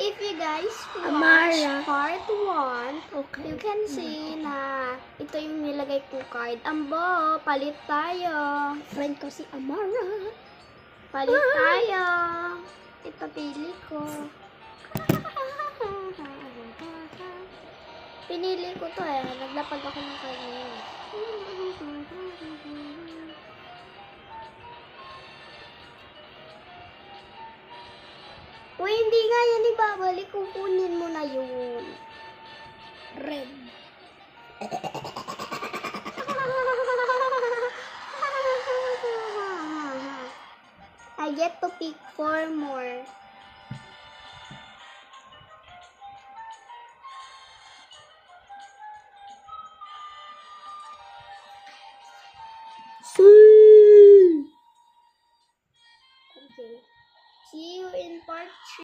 if you guys watch Amara. part 1, Okay. you can see na ito yung nilagay kong card. Ambo, palit tayo. Friend ko si Amara. Palit tayo. Ito pili ko. Pinili ko to eh. Naglapag ako ng card ngayon. Uy, hindi nga yan ibabalik. Kukunin mo na yun. Red. I get to pick 4 more. Okay. See you in part 3.